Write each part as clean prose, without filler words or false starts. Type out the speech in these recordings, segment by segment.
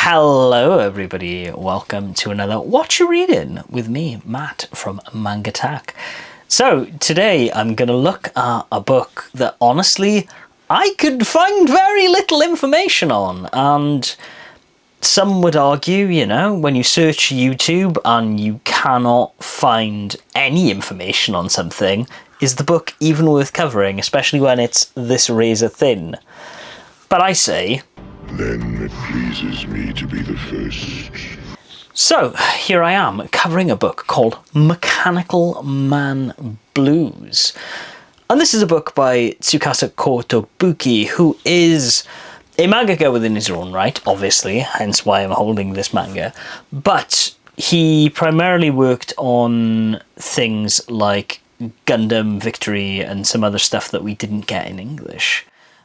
Hello everybody, welcome to another Whatcha Reading with me, Matt from Manga. So today I'm going to look at a book that honestly I could find very little information on, and some would argue, you know, when you search YouTube and you cannot find any information on something, is the book even worth covering, especially when it's this razor thin? But I say, then it pleases me to be the first. So, here I am, covering a book called Mechanical Man Blues. And this is a book by Tsukasa Kotobuki, who is a mangaka within his own right, obviously, hence why I'm holding this manga. But he primarily worked on things like Gundam Victory and some other stuff that we didn't get in English.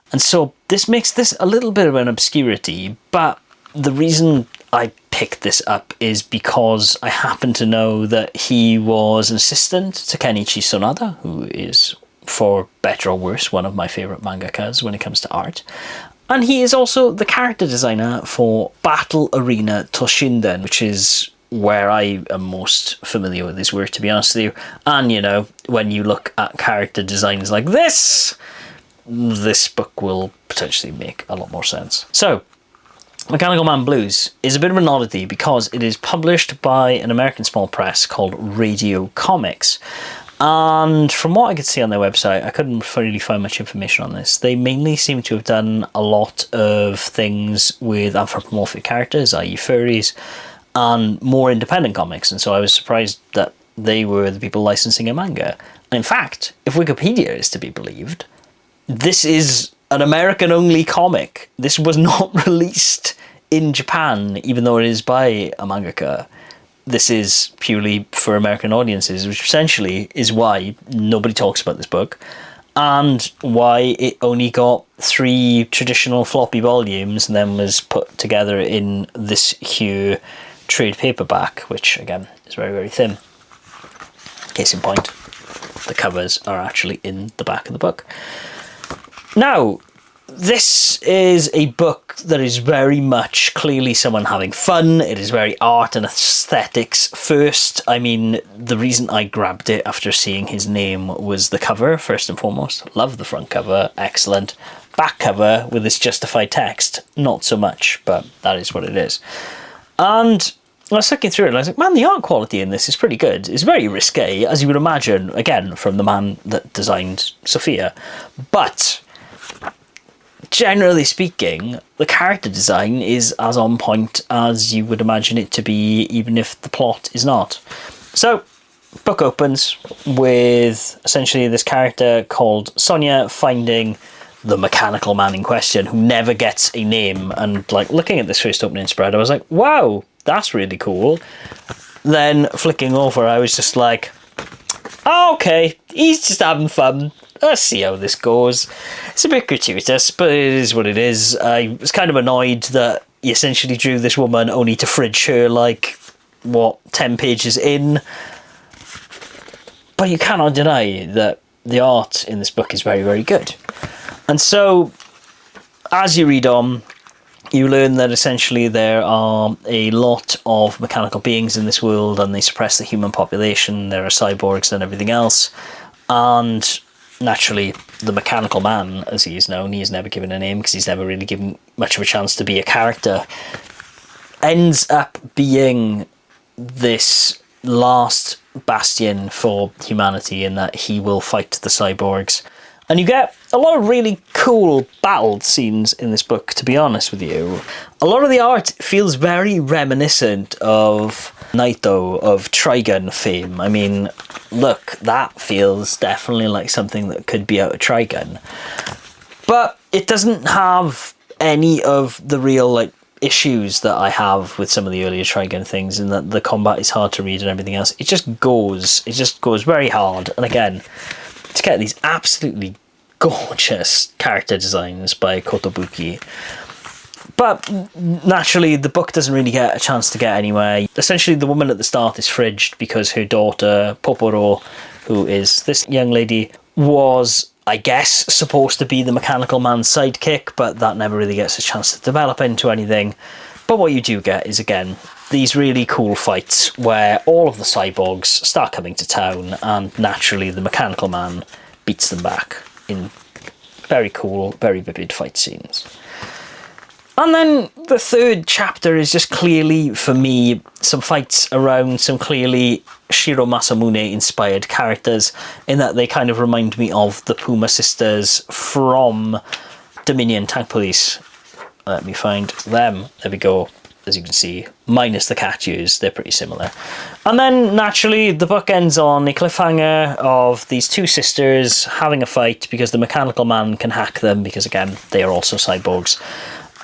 And so this makes this a little bit of an obscurity, but the reason I picked this up is because I happen to know that he was an assistant to Kenichi Sonada, who is, for better or worse, one of my favourite mangakas when it comes to art. And he is also the character designer for Battle Arena Toshinden, which is where I am most familiar with his work, to be honest with you. And, you know, when you look at character designs like this book will potentially make a lot more sense. So, Mechanical Man Blues is a bit of an oddity because it is published by an American small press called Radio Comics. And from what I could see on their website, I couldn't really find much information on this. They mainly seem to have done a lot of things with anthropomorphic characters, i.e. furries, and more independent comics. And so I was surprised that they were the people licensing a manga. In fact, if Wikipedia is to be believed, this is an American-only comic. This was not released in Japan, even though it is by a mangaka. This is purely for American audiences, which essentially is why nobody talks about this book, and why it only got 3 traditional floppy volumes and then was put together in this Hue trade paperback, which, again, is very, very thin. Case in point, the covers are actually in the back of the book. Now, this is a book that is very much clearly someone having fun. It is very art and aesthetics first. I mean, the reason I grabbed it after seeing his name was the cover, first and foremost. Love the front cover, excellent. Back cover with its justified text, not so much, but that is what it is. And I was looking through it and I was like, man, the art quality in this is pretty good. It's very risque, as you would imagine, again, from the man that designed Sophia. But generally speaking, the character design is as on point as you would imagine it to be, even if the plot is not. So, book opens with essentially this character called Sonia finding the mechanical man in question, who never gets a name. And like looking at this first opening spread, I was like, wow, that's really cool. Then flicking over, I was just like, oh, okay, he's just having fun. Let's see how this goes. It's a bit gratuitous, but it is what it is. I was kind of annoyed that he essentially drew this woman only to fridge her, like, what, 10 pages in? But you cannot deny that the art in this book is very, very good. And so, as you read on, you learn that essentially there are a lot of mechanical beings in this world, and they suppress the human population. There are cyborgs and everything else. And naturally, the mechanical man, as he is known, he is never given a name because he's never really given much of a chance to be a character, ends up being this last bastion for humanity in that he will fight the cyborgs. And you get a lot of really cool battle scenes in this book, to be honest with you. A lot of the art feels very reminiscent of Naito, of Trigun fame. I mean, look, that feels definitely like something that could be out of Trigun. But it doesn't have any of the real, like, issues that I have with some of the earlier Trigun things, in that the combat is hard to read and everything else. It just goes very hard. And again, to get these absolutely gorgeous character designs by Kotobuki. But naturally, the book doesn't really get a chance to get anywhere. Essentially, the woman at the start is fridged because her daughter, Poporo, who is this young lady, was, I guess, supposed to be the mechanical man's sidekick, but that never really gets a chance to develop into anything. But what you do get is, again, these really cool fights where all of the cyborgs start coming to town, and naturally the Mechanical Man beats them back in very cool, very vivid fight scenes. And then the third chapter is just clearly, for me, some fights around some clearly Shiro Masamune-inspired characters, in that they kind of remind me of the Puma sisters from Dominion Tank Police. Let me find them. There we go. As you can see, minus the Katyus, they're pretty similar. And then, naturally, the book ends on a cliffhanger of these two sisters having a fight because the Mechanical Man can hack them, because, again, they are also cyborgs.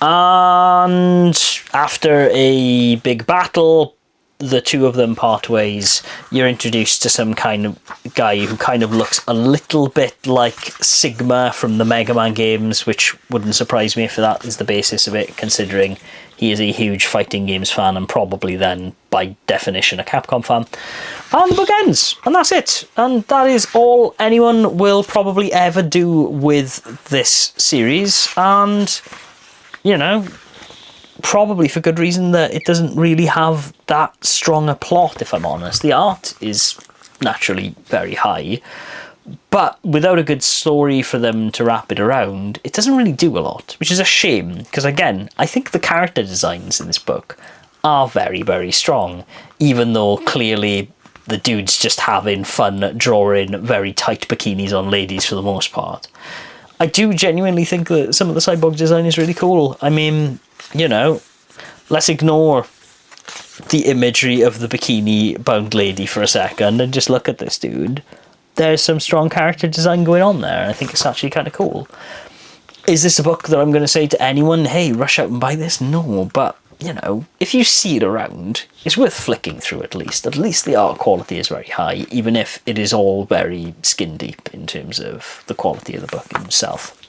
And after a big battle, the two of them part ways. You're introduced to some kind of guy who kind of looks a little bit like Sigma from the Mega Man games, which wouldn't surprise me if that is the basis of it, considering he is a huge fighting games fan and probably then, by definition, a Capcom fan. And the book ends, and that's it. And that is all anyone will probably ever do with this series. And, you know, probably for good reason that it doesn't really have that strong a plot, if I'm honest. The art is naturally very high, but without a good story for them to wrap it around, it doesn't really do a lot, which is a shame, because again, I think the character designs in this book are very, very strong, even though clearly the dude's just having fun drawing very tight bikinis on ladies for the most part. I do genuinely think that some of the cyborg design is really cool. I mean, you know, let's ignore the imagery of the bikini-bound lady for a second and just look at this dude. There's some strong character design going on there, and I think it's actually kind of cool. Is this a book that I'm going to say to anyone, hey, rush out and buy this? No, but, you know, if you see it around, it's worth flicking through at least. At least the art quality is very high, even if it is all very skin-deep in terms of the quality of the book itself.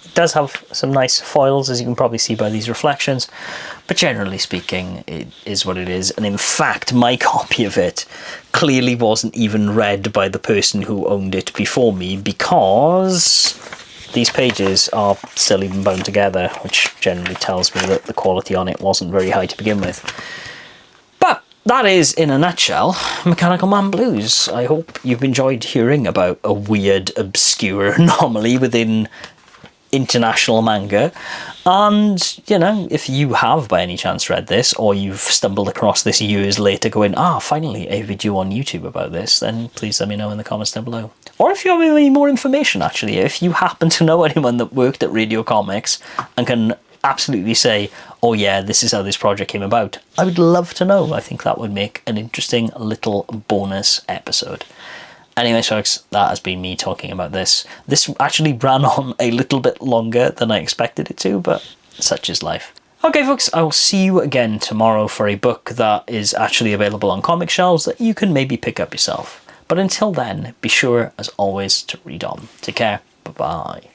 It does have some nice foils, as you can probably see by these reflections, but generally speaking, it is what it is. And in fact, my copy of it clearly wasn't even read by the person who owned it before me, because these pages are still even bound together, which generally tells me that the quality on it wasn't very high to begin with. But that is, in a nutshell, Mechanical Man Blues. I hope you've enjoyed hearing about a weird, obscure anomaly within international manga. And, you know, if you have by any chance read this, or you've stumbled across this years later going, finally a video on YouTube about this, then please let me know in the comments down below. Or if you have any more information, actually, if you happen to know anyone that worked at Radio Comics and can absolutely say, oh yeah, this is how this project came about, I would love to know. I think that would make an interesting little bonus episode. Anyways, folks, that has been me talking about this. This actually ran on a little bit longer than I expected it to, but such is life. Okay, folks, I will see you again tomorrow for a book that is actually available on comic shelves that you can maybe pick up yourself. But until then, be sure, as always, to read on. Take care. Bye-bye.